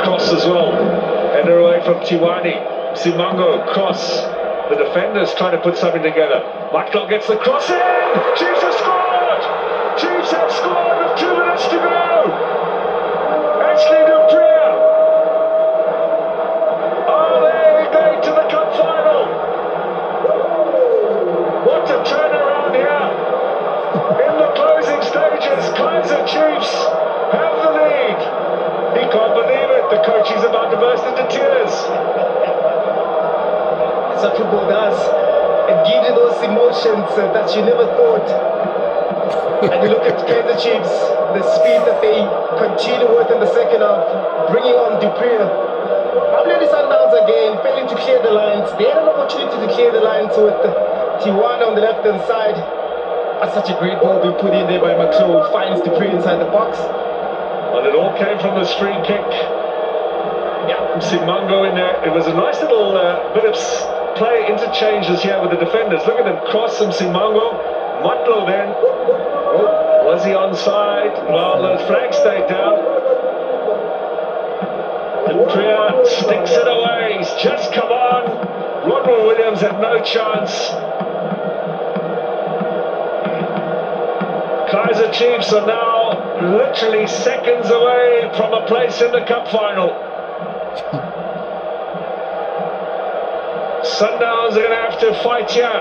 cross as well. Header away from Tiwani. Simango, cross. The defenders trying to put something together. Matlock gets the cross in! Chiefs have scored! Chiefs have scored with 2 minutes to go! Ashley Dupria! Are they going to the cup final? What a turnaround here! In the closing stages, Kaizer Chiefs have the lead. He can't believe it. The coach is about to burst into tears. That's what football does. It gives you those emotions that you never thought. And you look at Kaizer Chiefs, the speed that they continue with in the second half, bringing on Dupria. Mamelodi Sundowns again, failing to clear the lines. They had an opportunity to clear the lines with Tiwani on the left-hand side. That's such a great ball being put in there by McClough. Finds Dupria inside the box. Well, it all came from this free kick. Yeah, Simango in there. It was a nice little bit of play interchanges here with the defenders. Look at them cross from Simango. Matlo then. Oh, was he onside? Well, the flag stayed down. Dupria sticks it away. He's just come on. Rodwell Williams had no chance. Kaizer Chiefs are now literally seconds away from a place in the cup final. Sundowns are going to have to fight here.